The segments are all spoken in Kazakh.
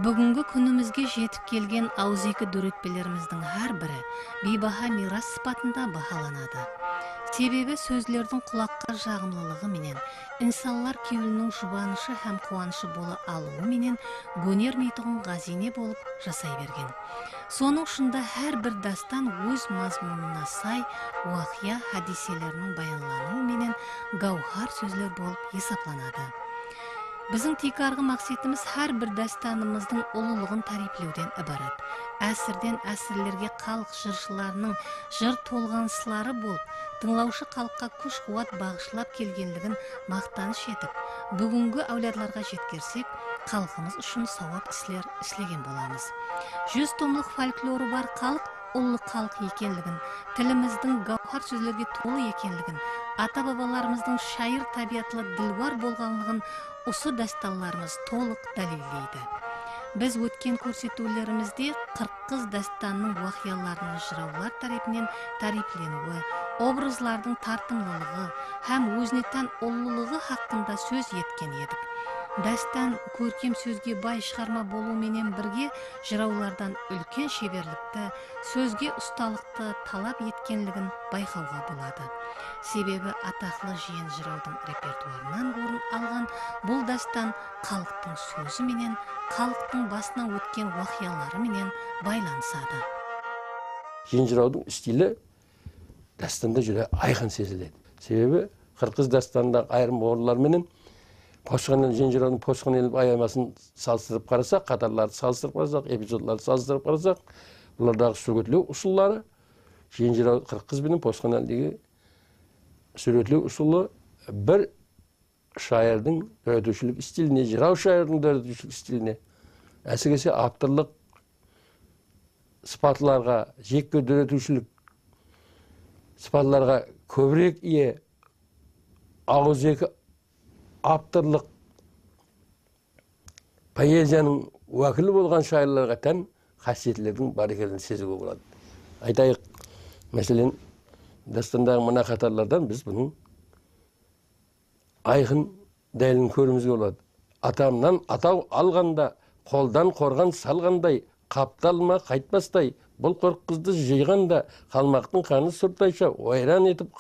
Бүгінгі күнімізге жетіп келген ауызекі дөретпелеріміздің әр бірі бейбаһа мирас сипатында бағаланады. Себебі сөзлердің құлаққа жағымлылығы менен, инсанлар кеуілінің жұбанышы һәм қуанышы бола алуы менен гөнер мейтұғын ғазине болып жасай берген. Соның шында әр бір дастан өз мазмұнына сай уақия хадиселерінің баянлануы менен гауһар сөзлер болып есапланады. Біздің текарғы мақсатымыз әр бір дастанымыздың ұлылығын тарифлеуден ібарат. Әсірден әсірлерге халық жыршыларының жыр толғанысылары болып, тыңлаушы халыққа күш қуат бағышлап келгенлігін мақтаныш етіп, бүгінгі әулетларға жеткерсек, халқымыз үшін сауап іслер ішлеген боламыз. 100 томлық фольклоры бар халық ұлы халық екенлігін, тіліміздің гауһар сөздерге толы екенлігін, ата-бабаларымыздың шайыр табиатлы ділвар болғанлығын осы дастанларымыз толық дәлелдейді. Біз өткен көрсетулерімізде 40 дастанның уақияларының жыраулар тарапынан тарифленуі, образлардың тартымлылығы һәм өзіне тән ұлылығы хақында сөз еткен едік. Дастан көркем сөзге бай шығарма болу менен бірге жыраулардан үлкен шеберлікті, сөзге ұсталықты талап еткенлігін байқауға болады. Себебі атақлы жиен жыраудың репертуарынан орын алған бұл дастан халықтың сөзі менен, халықтың басынан өткен уақиялары менен байланысады. Жиен жыраудың стилі дастанда жүре айқын сезіледі. Себебі қырғыз дастандағы айырым орындар менен Пошқан ел, жиен жыраудың Пошқан ел аямасын салыстырып қарасақ, қатарларды салыстырып қарасақ, эпизодларды салыстырып қарасақ, бұлардағы сөйлеу ұсулары жиен жырау қырғыз бенен Пошқан елдегі сөйлеу ұсулы бір шайырдың дөрөтушілік стиліне, жырау шайырдың дөрөтушілік стиліне, әсіресе авторлық сыпатларға, жекке дөрөтушілік сыпатларға көбірек ие, ауызекі авторлық поэзияның уәкілі болған шайырларға тән қасиетлердің бар екенін сезуге болады. Айтайық, мәселен, дастандағы мына қатарлардан біз бұның айқын дәлін көруімізге болады. Атамнан атау алғанда, қолдан қорған салғандай, қапталма қайтпастай, бұл қырқызды жиғанда, қалмақтың қаны сұртайша, ойран етіп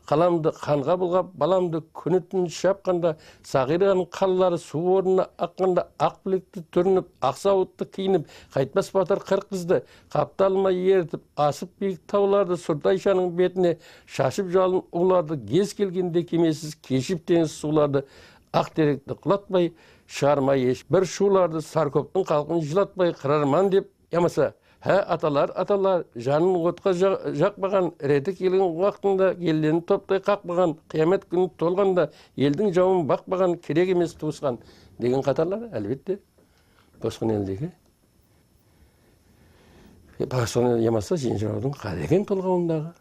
қаламды қанға бұлғап, баламды күнітін шапқанда, сағирған қаллары су орнына аққанда, ақ білекті түрініп, ақ сауытты киініп, қайтпас батыр қырқызды, қапталма ертіп, асып биік тауларды сұртайшаның бетіне, шашып жалын уларды, кез келгенде кемесіз кешіп теңіз суларды, ақ теректі құлатпай, шығармай еш бір шуларды, саркөптің қалқын жылатпай, қырарман деп ямаса. Аталар, жанын отқа жақпаған, реті келген уақытында елден топтай қақпаған, қиямет күні толғанда, елдің жауын бақпаған, керек емес туысқан деген қатарлар, әлбетте, Пошқан елдегі. Пошқан ел ямаса, жиен жыраудың қареген толғауындағы,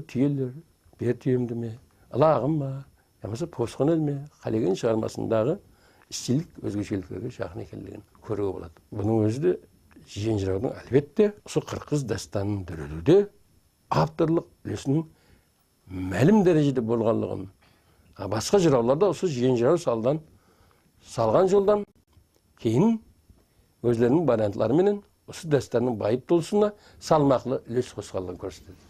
түйелер, бер түйемді ме, ылағым ма, ямаса Пошқан ел ме, қареген шығармасындағы стилік өзгешеліктерге жақын екенлігін көруге болады. Бұның өзі де жиен жыраудың әлбетте осы қырғыз дастанын дөрелуде авторлық үлесінің мәлім дәрежеде болғанлығын, басқа жырауларда осы жиен жырау салған жолдан кейін өздерінің варианттары менен осы дастанның байып толысына салмақлы үлес қосқанлығын көрсетеді.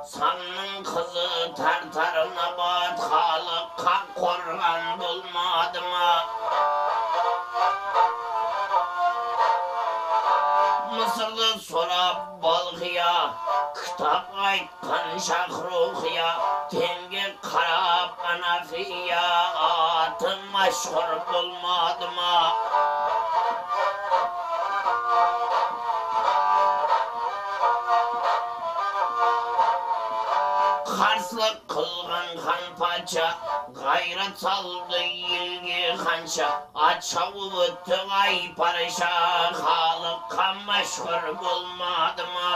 Sanның қызы тартарына бат, халыққа қорған болмады ма? Мысырлы сорап балғия, кітап айтқан шахрухия, теңге қарап анафия, аты машхұр болмады ма? Қарсылық қылған хан патша, ғайрат салды елге қанша, ат шауып өтті ай параша, халыққа мәшһүр болмады ма?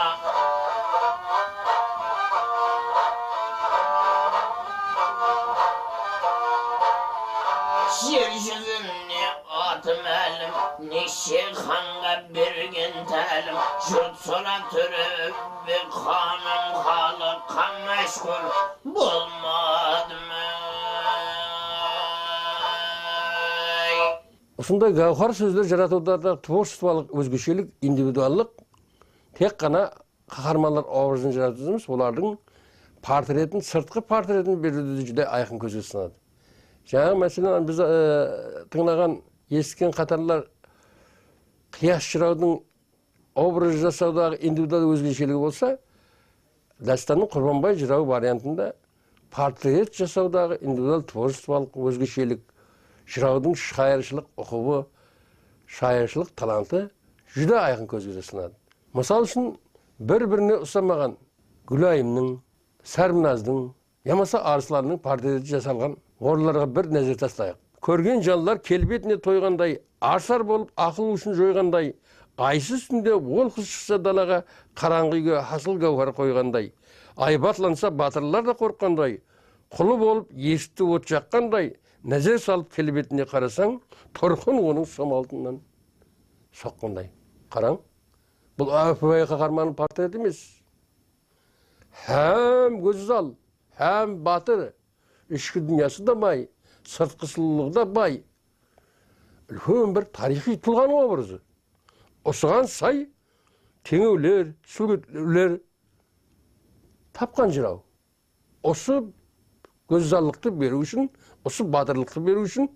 Жер жүзіне атым әлім, неше ханға берген тәлім. Жұрт сұра түріп ханым халыққа мәшһүр болмады ма? Осындай гауһар сөздер жаратудағы творчестволық өзгешелік, индивидуаллық тек қана қаһармандар образын жарату емес, олардың портретін, сыртқы портретін беруді жүде айқын көзге сынады. Жаңа мәселен біз тыңлаған, естіген қатарлар қияс жыраудың образ жасаудағы индивидуал өзгешелігі болса, Дастанның Құрбанбай жырау вариантында портрет жасаудағы индивидуал творчестволық өзгешелік, жыраудың шайыршылық ұқыбы, шайыршылық таланты жүде айқын көзге сынады. Мысал үшін, бір-біріне ұсамаған Гүлайымның, Сәрбіназдың, ямаса Арсланның портреті жасалған орларға бір нәзер тастайық. Көрген жанлар келбетіне тойғандай, арсар болып ақыл үшін жойғандай, айсы үстінде ол қыз шықса далаға, қараңғы үйге хасыл гауһар қойғандай, айбатланса батырлар да қорыққандай, құлы болып есікті от жаққандай, нәзер салып келбетіне қарасаң, торқын оның сомалтынан соққандай. Қараң, бұл Әп-Уәй қаһарманның портреті емес. Һәм көззал, һәм батыр, ішкі дүниясы да бай, сыртқы сұлулығы да бай. Үлкен бір тарихи тұлғаның образы. Осыған сай теңеулер, суретлер тапқан жырау. Осы көззаллықты беру үшін, осы батырлықты беру үшін,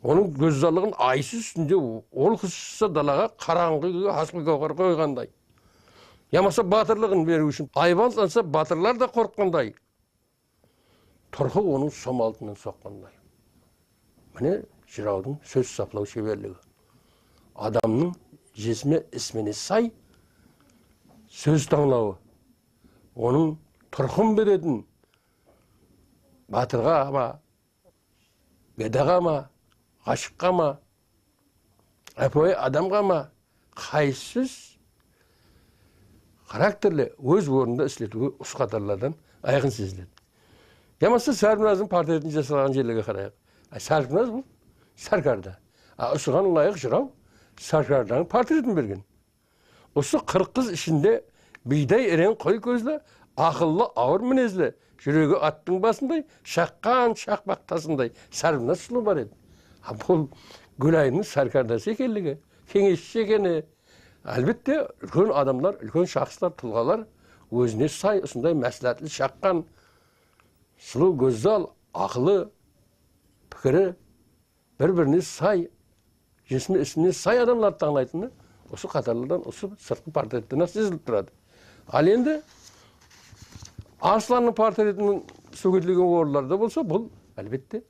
оның көззаллығын айсы үстінде ол қыз шықса далаға, қараңғы хасыл гауһар қойғандай. Ямаса батырлығын беру үшін, айбалданса батырлар да қорыққандай, тұрқы оның сомалтынан соққандай. Міне жыраудың сөз саплау шеберлігі. Адамның жесме ісмене сай сөз таңлауы, оның тұрқын беретін батырға ма, бедаға ма, ғашыққа ма, Әп-Уәй адамға ма, қайсыз характерлі өз орнында істетуге ұс қатарлардан айқын сезіледі. Ямасы Сәрбіназдың портретін жасалған жерлерге қарайық. Сәрбіназ бұл Сәркарда. Осыған лайық жырау Сәркарданың портретін берген. Осы 40 қыз ішінде бидай ерен қой көзлі, ақыллы, ауыр мінезлі, жүрегі аттың басындай, шаққан шақпақ тасындай Сәрбіназ сұлу бар еді. Бұл Гүлайымның Сәркардасы екенлігі, кеңесші екені. Әлбетте, үлкен адамдар, үлкен шақсылар, тұлғалар өзіне сай, осындай мәслихатлы шаққан, сұлу көззал, ақылы, пікірі, бір-біріне сай, жесіне ісіне сай адамларды таңдайтыны осы қатарлардан, осы сыртқы портреттен сезіліп тұрады. Ал енді Арсланның портретінің сөгетілген орындарда болса, бұл әлбетте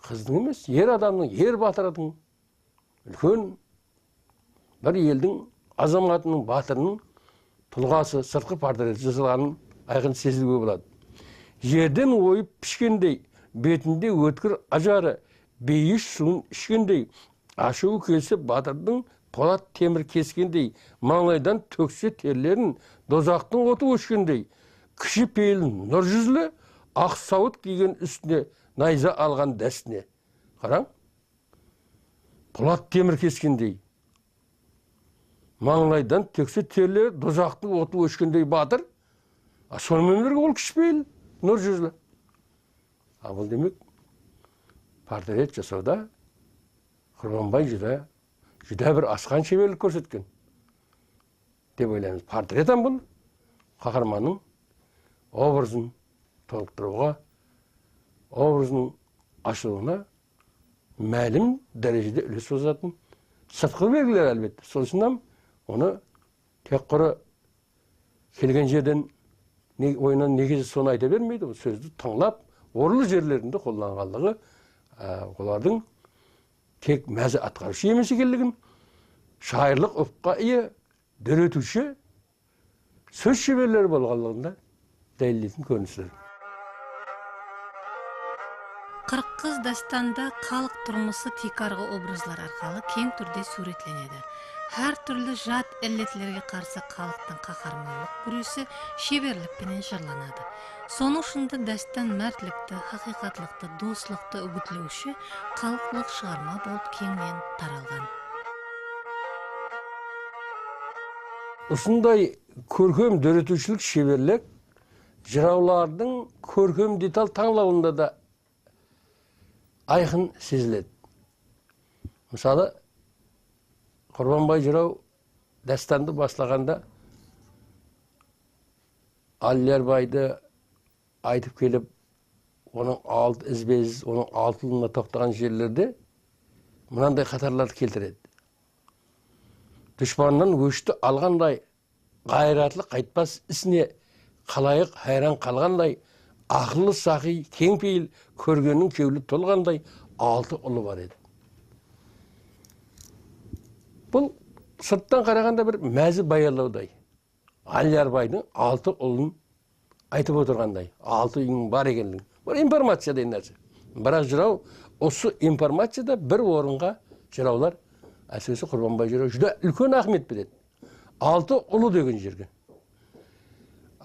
қыздың емес, ер адамның, ер батырдың, үлкен бір елдің азаматының, батырының тұлғасы, сыртқы портреті жасалғанын айқын сезілуге болады. Жерден ойып пішкендей, бетінде өткір ажары, бейіш суын ішкендей, ашуы келсе батырдың полат темір кескендей, маңайдан төксе терлерін, дозақтың оты өшкендей, кіші пейілін нұр жүзлі, ақ сауыт киген үстіне найза алған дәсіне. Қараң, полат темір кескендей, маңайдан төксе терлер, дозақтың оты өшкендей батыр, сонымен бірге ол кіші пейіл нұр жүзлі. Бұл демек, портрет жасауда Құрбанбай жүдә бір асқан шеберлік көрсеткен деп ойлаймыз. Портреттен бұл қаһарманның образын толықтыруға, образының ашылуына мәлім дәрежеде үлес қосатын сыртқы белгілер әлбетте. Сол үшін оны тек қана келген жерден ойынан неге соны айта бермейді. Сөзді тыңлап, орлы жерлерінде қолданғандығы олардың тек мәзі атқарушы емес екенлігін, шайырлық ұпқа ие, дөретуші, сөз шеберлері болғандығында дәлелдейтін көріністер. Қырқыз дастанда халық тұрмысы текарғы образлар арқалы кең түрде суретленеді. Әр түрлі жат іллетлерге қарсы халықтың қаһармандық күресі шеберлікпенен жырланады. Соның шында дәстән мәртлікті, хақиқатлықты, достлықты үгітлеуші қалқылық шығарма болып кеңінен таралған. Осындай көркем дөретушілік шеберлік жыраулардың көркем деталь таңлауында да айқын сезіледі. Мысалы, Құрбанбай жырау дәстанды бастағанда Аллербайды айтып келіп, оның ізбез, оның алтылына тоқтаған жерлерде мынандай қатарларды келтіреді. Дүшпаннан өшті алғандай, ғайратлы қайтпас ісіне қалайық хайран қалғандай, ақылы сақи, кең пейіл, көргеннің кеулі толғандай 6 ұлы бар еді. Бұл сырттан қарағанда бір мәзі баялаудай. Аллербайдың 6 ұлын айтып отырғандай, 6 үйінің бар екенлігін. Бұл информация деген нәрсе. Бірақ жырау, осы информацияда бір орынға жыраулар, әсіресе Құрбанбай жырау жүдә үлкен ахмет береді. 6 ұлы деген жерге.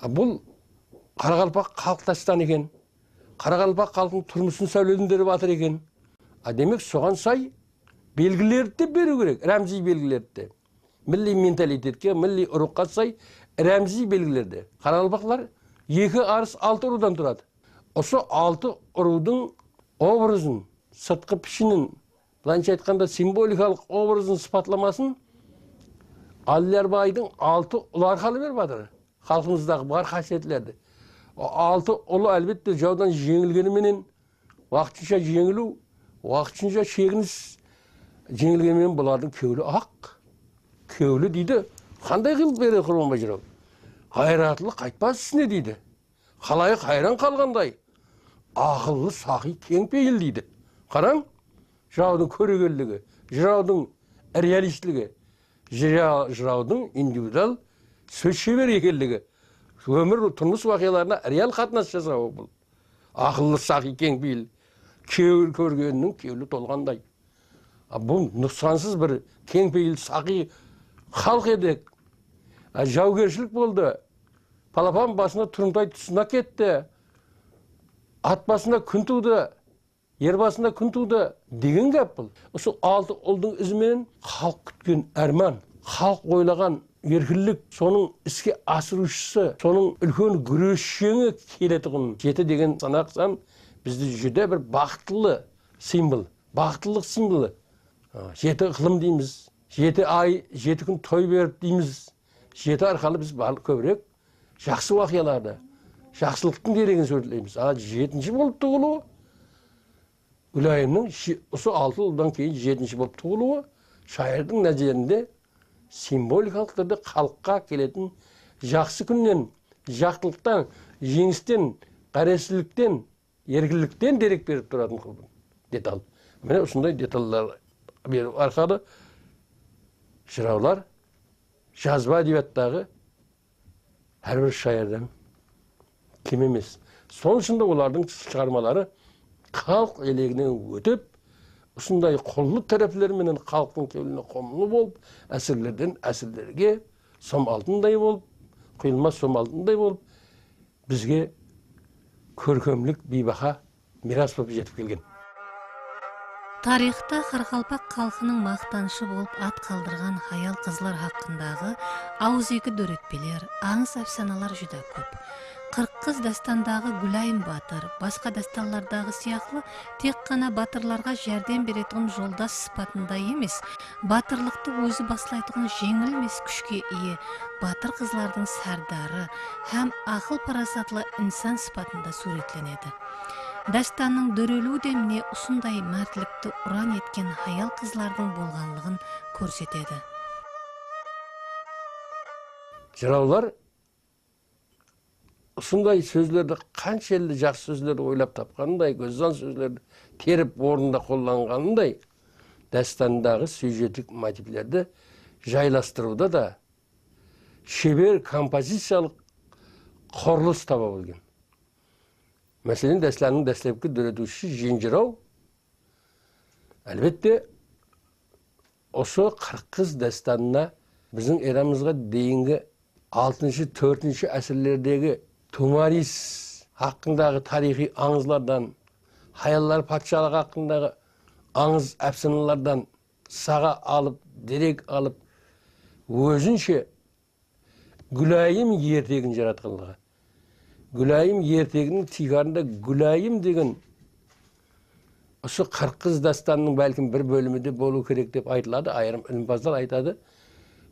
Бұл Қарақалпақ халықтастан екен. Қарақалпақ халқының тұрмысын сәулелендіріп атыр екен. Демек, соған сай белгілерді беру керек, рәмзи белгілерді. Милли менталитетке, милли ұрыққа сай рәмзи белгілерді. Қарақалпақлар 2 арыс 6 ұрудан тұрады. Осы 6 ұрудың образын, сыртқы пішінін, былайша айтқанда символикалық образын сипатламасын Аллербайдың 6 ұлы арқалы беріп жатыр. Халқымыздағы бар қасиетлерді. 6 ұлы әлбетте жаудан жеңілгеніменен уақытынша жеңілу, уақытынша шегініс жеңілгеніменен бұлардың кеулі ақ, кеулі дейді. Қандай қылып береді Құрбанбай жырау? Қайратлы қайтпас ісіне дейді. Қалайық хайран қалғандай, ақыллы сақи кең пейіл дейді. Қараң, жыраудың көрегелігі, жыраудың реалистлігі, жыраудың индивидуал сөз шебер екенлігі, өмір тұрмыс уақияларына реал қатынас жасауы бұл. Ақыллы сақи кең пейіл, көргеннің кеулі толғандай. Бұл нұқсансыз бір кең пейіл сақи халық едік. Жаугершілік болды. Палапан басына тұрымтай тұсына кетті. Ат басына күн туды. Ер басына күн туды деген кәп бұл. Осы 6 ұлдың ізімен халық күткен әрман, халық ойлаған еркінлік, соның іске асырушысы, соның үлкен күресшеңі келетіғын. 7 деген санақсам, бізді жүде бір бақытлы символ, бақыттылық символы. 7 ықылым дейміз, 7 ай, 7 күн той беріп дейміз. 7 арқалы біз көбірек жақсы уақияларды, жақсылықтың дерегін сөйлейміз. 7-ші болып тұғылуы, Гүлайымның осы 6 ұлдан кейін 7-ші болып тұғылуы, шайырдың нәзерінде символикалық түрде халыққа келетін жақсы күннен, жақтылықтан, жеңістен, қаресіліктен, ергіліктен дерек беріп тұратын детал. Міне осындай деталдар беру арқылы жыраулар жазба әдебиеттағы әрбір шайырдан кем емес. Соның ішінде олардың шығармалары халық елегінен өтіп, осындай қоллы тәрәпілерменен халықтың кеуліне қомлы болып, әсірлерден әсірлерге сом алтындай болып, құйылмас сом алтындай болып, бізге көркемлік бейбақа мирас болып жетіп келген. Тарихта Қарақалпақ халқының мақтанышы болып ат қалдырған хаял қызлар хақындағы ауызекі дөретпелер, аңыз әфсаналар жүдә көп. Қырқыз дастандағы Гүлайым батыр, басқа дастанлардағы сияқлы тек қана батырларға жәрдем беретін жолдас сыпатында емес, батырлықты өзі басылайтын жеңілмес күшке ие батыр қызлардың сардары һәм ақыл парасатлы инсан сыпатында суретленеді. Дастанның дөрелу деміне ұсындай мәртлікті ұран еткен хаял қызлардың болғанлығын көрсетеді. Жыраулар ұсындай сөздерді, қаншелі жақсы сөздерді ойлап тапқандай, көзден сөздерді теріп орнында қолданғандай, дастандағы сюжеттік мотивлерді жайластыруда да шебер композициялық құрылыс таба білген. Мәселен, дастанның дәстәпкі дөретуші Жирау, әлбетте, осы Қырғыз дастанына біздің эрамызға дейінгі 6-4 әсірлердегі Тумарис hakkındağı tarihi аңызlardan, hayallar patşalığı hakkındağı аңыз әпсаналардан sağa alıp, direk alıp, özünçe Gülayim yertegin jaratqanlığı. Gülayim yerteginin tigarında Gülayim degen Osu Qırqız dastanının belki bir bölümünde bolu kerek dep aytılады, ayırım ilmpazlar aytады.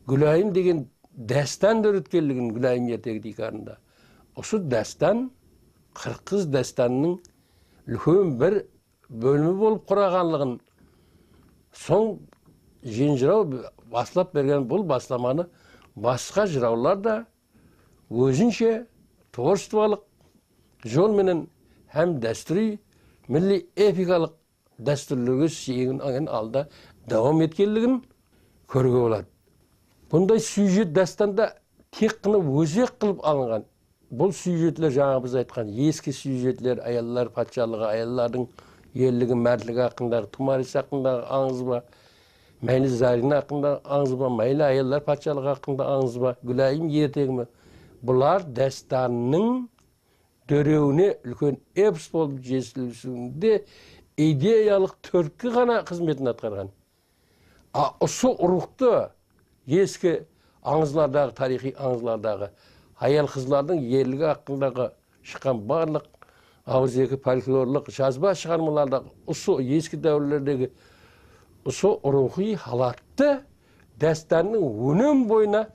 Gülayim degen dastan dörütkelligin Gülayim yertegi tigarında. Osu dastan Qırqız dastanının lühüm bir bölümü bolup qurağanlığın son jenjirau baslap bergen bul baslamany başka jıravlar da özünçe tворстволuk jol menen hem dasturi milli epikalık dasturlarga şeýin alda davam etkenligin körge bolady. Bunday süjet dastanda tek gana özek kılıp alıngan. Bu süjetler жаңа biz aytkan eski süjetler, ayallar patşalığı, ayalların yerligi, merdligi hakkında, tumarisi hakkında аңыз ba, mayli zarina hakkında аңыз ba, mayli ayallar patşalığı hakkında аңыз ba, Gülayim yertegimi. Bular dastanının dörevine ülken epos bolup jesilişinde ideyalık törkü gana hizmetini atkargan. Osu uruktu eski аңызlardağı, tarihi аңызlardağı hayal kızlarının yerligi hakkındağı çıkan barlık ağızdaki folklorluk жазба çıkarmalarda osu eski davrlerdeki osu ruhi halatты dastanının önüm boyuna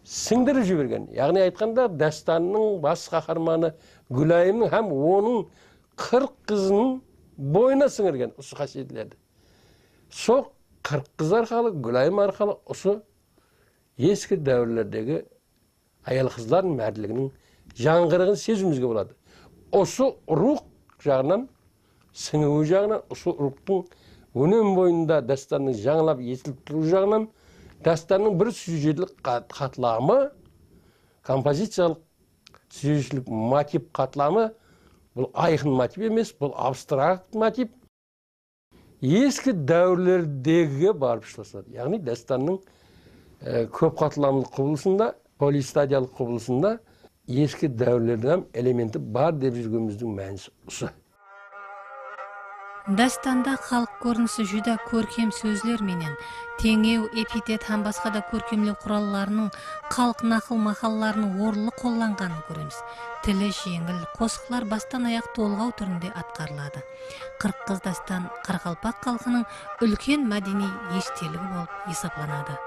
singdirip жиберген. Яғни айтқанда dastanның бас қаһарманы Gülayim'in hem onun 40 kızının boyuna singirgen osu қасиетлерді. Со 40 kız arkalı, Gülayim arkalı osu eski davrlerdeki ayal kızların merdliginin жаңғырығын сезімізге болады. Osu ruh жағынан, сіңуі жағынан, osu ruhtың önüm boyunda dastanның жаңылап есіліп тұру жағынан dastanның bir süjetlik katlamı, kompozisiyalık süjetlik motiv katlamı, bu ayıkın motiv емес, bu abstrakt motiv. Eski dövrlerdегі barıp işlasады. Yani dastanның köp katlamlık құбылысында, polistadiyалық құбылысында eski dövrlerden elementi бар деп жүргеніміздің мәнісі осы. Dastanda xalq көрінісі жүда көркем сөзлер менен, теңеу, эпитет һәм басқа да көркемлеу құралларының халық нақыл мақалларының орынлы қолданғанын көреміз. Тілі жеңіл, қосықлар бастан аяқ толғау түрінде атқарылады. Қырғыз дастан Қарақалпақ халқының үлкен мәдени естелігі болып есептеледі.